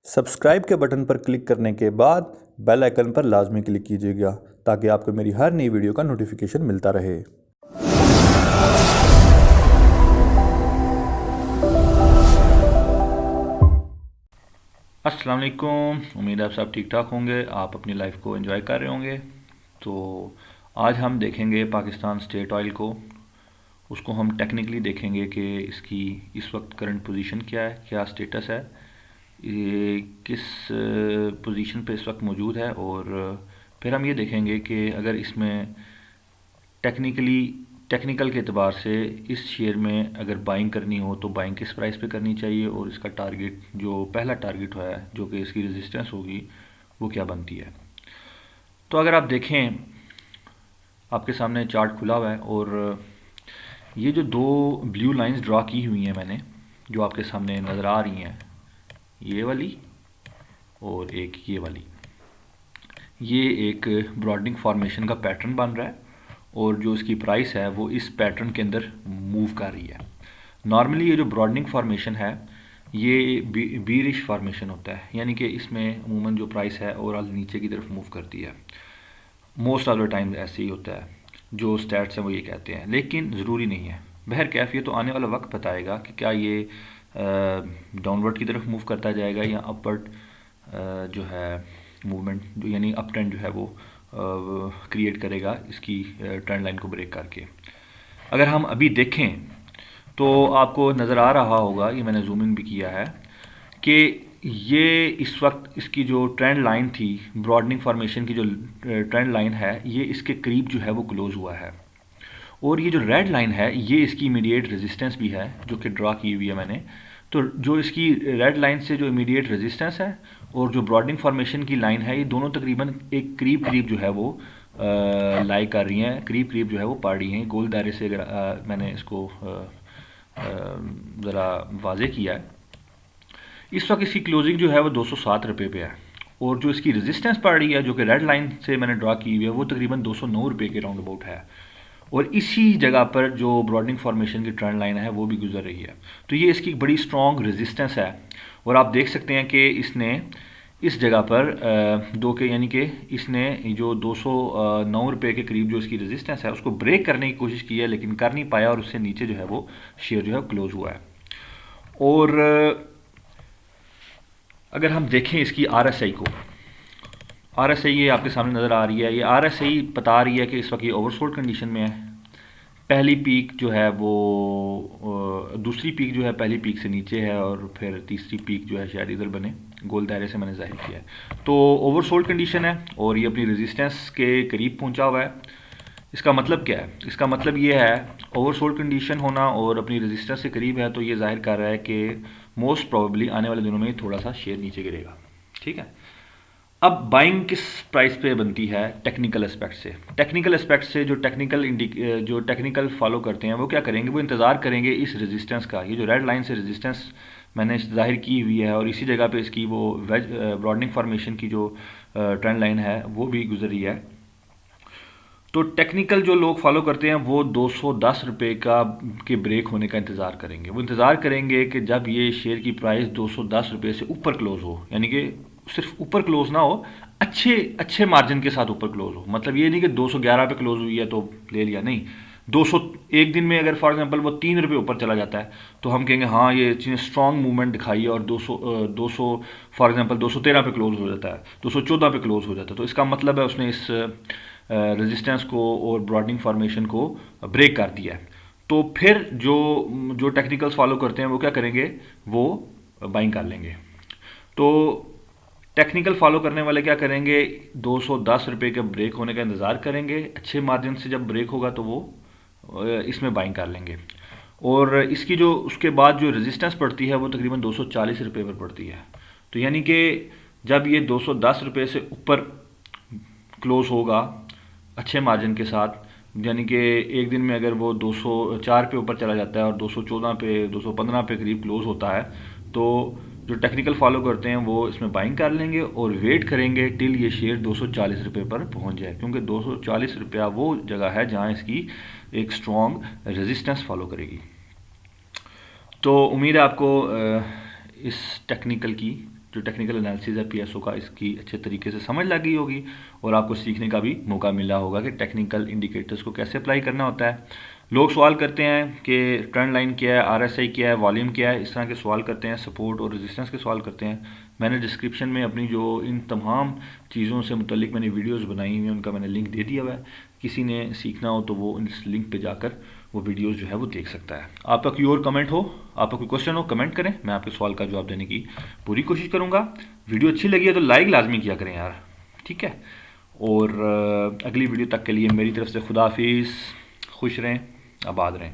Subscribe के button पर click करने के बाद बेल आइकन पर लाजमी क्लिक कीजिएगा ताकि आपको मेरी हर नई वीडियो का नोटिफिकेशन मिलता रहे। अस्सलाम वालेकुम। उम्मीद है आप सब ठीक ठाक होंगे, आप अपनी लाइफ को एंजॉय कर रहे होंगे। तो आज हम देखेंगे पाकिस्तान स्टेट ऑयल को। उसको हम टेक्निकली देखेंगे कि इसकी इस वक्त करंट पोजीशन क्या है, क्या स्टेटस है, ये किस पोजीशन पे इस वक्त मौजूद है। और फिर हम ये देखेंगे कि अगर इसमें टेक्निकल के अतबार से इस शेयर में अगर बाइंग करनी हो तो बाइंग किस प्राइस पे करनी चाहिए, और इसका टारगेट जो पहला टारगेट है जो कि इसकी रेजिस्टेंस होगी वो क्या बनती है। तो अगर आप देखें, आपके सामने चार्ट खुला हुआ है और ये जो दो ब्लू लाइंस ड्रा की हुई हैं मैंने, जो आपके सामने नज़र आ रही हैं, ये वाली और एक ये वाली, ये एक ब्रॉडनिंग फॉर्मेशन का पैटर्न बन रहा है और जो इसकी प्राइस है वो इस पैटर्न के अंदर मूव कर रही है। नॉर्मली ये जो ब्रॉडनिंग फॉर्मेशन है ये बीरिश फॉर्मेशन होता है, यानी कि इसमें अमूमन जो प्राइस है ओवरऑल नीचे की तरफ मूव करती है। मोस्ट ऑफ द टाइम ऐसे ही होता है, जो स्टैट्स हैं वो ये कहते हैं, लेकिन ज़रूरी नहीं है। बहर कैफ ये तो आने वाला वक्त बताएगा कि क्या ये डाउनवर्ड की तरफ मूव करता जाएगा या अपवर्ड जो है मूवमेंट जो यानी अप ट्रेंड जो है वो क्रिएट करेगा इसकी ट्रेंड लाइन को ब्रेक करके। अगर हम अभी देखें तो आपको नज़र आ रहा होगा, ये मैंने जूम इन भी किया है, कि ये इस वक्त इसकी जो ट्रेंड लाइन थी, ब्रॉडनिंग फॉर्मेशन की जो ट्रेंड लाइन है, ये इसके करीब जो है वो क्लोज हुआ है। और ये जो रेड लाइन है ये इसकी इमीडिएट रेजिस्टेंस भी है जो कि ड्रा की हुई है मैंने। तो जो इसकी रेड लाइन से जो इमीडिएट रेजिस्टेंस है और जो ब्रॉडनिंग फॉर्मेशन की लाइन है, ये दोनों तकरीबन एक करीब करीब जो है वो लाई कर रही हैं, करीब करीब जो है वो पड़ रही हैं। गोल दायरे से अगर मैंने इसको ज़रा वाजे किया है, इस वक्त इसकी क्लोजिंग जो है वो 207 रुपये पे है और जो इसकी रेजिस्टेंस पड़ रही है जो कि रेड लाइन से मैंने ड्रा की हुई है वो तकरीबन 209 रुपये के राउंड अबाउट है। और इसी जगह पर जो ब्रॉडनिंग फॉर्मेशन की ट्रेंड लाइन है वो भी गुजर रही है। तो ये इसकी बड़ी स्ट्रॉन्ग रेजिस्टेंस है और आप देख सकते हैं कि इसने इस जगह पर दो के यानी कि इसने जो 209 रुपये के करीब जो इसकी रेजिस्टेंस है उसको ब्रेक करने की कोशिश की है, लेकिन कर नहीं पाया और उससे नीचे जो है वो शेयर जो है क्लोज हुआ है। और अगर हम देखें इसकी RSI को, RSI ये आपके सामने नज़र आ रही है, ये RSI बता रही है कि इस वक्त ये ओवरसोल्ड कंडीशन में है। पहली पीक जो है वो दूसरी पीक जो है पहली पीक से नीचे है और फिर तीसरी पीक जो है शायद इधर बने, गोल दायरे से मैंने जाहिर किया है। तो ओवरसोल्ड कंडीशन है और ये अपनी रेजिस्टेंस के करीब पहुंचा हुआ है। इसका मतलब क्या है? इसका मतलब ये है ओवरसोल्ड कंडीशन होना और अपनी रेजिस्टेंस से करीब है, तो ये जाहिर कर रहा है कि मोस्ट प्रोबेबली आने वाले दिनों में थोड़ा सा शेयर नीचे गिरेगा। ठीक है, अब बाइंग किस प्राइस पे बनती है? टेक्निकल एस्पेक्ट से। टेक्निकल एस्पेक्ट से जो टेक्निकल फॉलो करते हैं वो क्या करेंगे, वो इंतज़ार करेंगे इस रेजिस्टेंस का। ये जो रेड लाइन से रेजिस्टेंस मैंने जाहिर की हुई है और इसी जगह पे इसकी वो ब्रॉडनिंग फॉर्मेशन की जो ट्रेंड लाइन है वो भी गुजर रही है। तो टेक्निकल जो लोग फॉलो करते हैं वो 210 रुपये का के ब्रेक होने का इंतज़ार करेंगे। वो इंतज़ार करेंगे कि जब ये शेयर की प्राइस 210 रुपये से ऊपर क्लोज हो, यानी कि सिर्फ ऊपर क्लोज ना हो, अच्छे मार्जिन के साथ ऊपर क्लोज हो। मतलब ये नहीं कि 211 पे क्लोज हुई है तो ले लिया, नहीं। 200 एक दिन में अगर फॉर एग्जांपल वो 3 रुपये ऊपर चला जाता है तो हम कहेंगे हाँ ये चीज़ स्ट्रॉन्ग मूवमेंट दिखाई है, और 200 फॉर एग्जांपल 213 पे क्लोज हो जाता है, 214 पे क्लोज हो जाता है, तो इसका मतलब है उसने इस रेजिस्टेंस को और ब्रॉडनिंग फॉर्मेशन को ब्रेक कर दिया है। तो फिर जो जो टेक्निकल्स फॉलो करते हैं वो क्या करेंगे, वो बाइंग कर लेंगे। तो टेक्निकल फॉलो करने वाले क्या करेंगे, 210 रुपये के ब्रेक होने का इंतज़ार करेंगे, अच्छे मार्जिन से जब ब्रेक होगा तो वो इसमें बाइंग कर लेंगे। और इसकी जो उसके बाद जो रेजिस्टेंस पड़ती है वो तकरीबन 240 रुपये पर पड़ती है। तो यानी कि जब ये 210 रुपये से ऊपर क्लोज होगा अच्छे मार्जिन के साथ, यानी कि एक दिन में अगर वो 204 पे ऊपर चला जाता है और 214 पे 215 पे करीब क्लोज होता है, तो जो टेक्निकल फॉलो करते हैं वो इसमें बाइंग कर लेंगे और वेट करेंगे टिल ये शेयर 240 रुपये पर पहुंच जाए, क्योंकि 240 रुपया वो जगह है जहां इसकी एक स्ट्रॉन्ग रेजिस्टेंस फॉलो करेगी। तो उम्मीद है आपको इस टेक्निकल की जो टेक्निकल एनालिसिस है पीएसओ का, इसकी अच्छे तरीके से समझ लग गई होगी और आपको सीखने का भी मौका मिला होगा कि टेक्निकल इंडिकेटर्स को कैसे अप्लाई करना होता है। लोग सवाल करते हैं कि ट्रेंड लाइन क्या है, आरएसआई क्या है, वॉल्यूम क्या है, इस तरह के सवाल करते हैं, सपोर्ट और रेजिस्टेंस के सवाल करते हैं। मैंने डिस्क्रिप्शन में अपनी जो इन तमाम चीज़ों से मुतल्लिक मैंने वीडियोस बनाई हुई हैं उनका मैंने लिंक दे दिया हुआ है। किसी ने सीखना हो तो वो इस लिंक पे जाकर वो वीडियोस जो है वो देख सकता है। आपका कोई और कमेंट हो, आपका कोई क्वेश्चन हो, कमेंट करें, मैं आपके सवाल का जवाब देने की पूरी कोशिश करूँगा। वीडियो अच्छी लगी है तो लाइक लाजमी किया करें यार, ठीक है। और अगली वीडियो तक के लिए मेरी तरफ से खुदा हाफिज़, खुश रहें, आबाद रहें।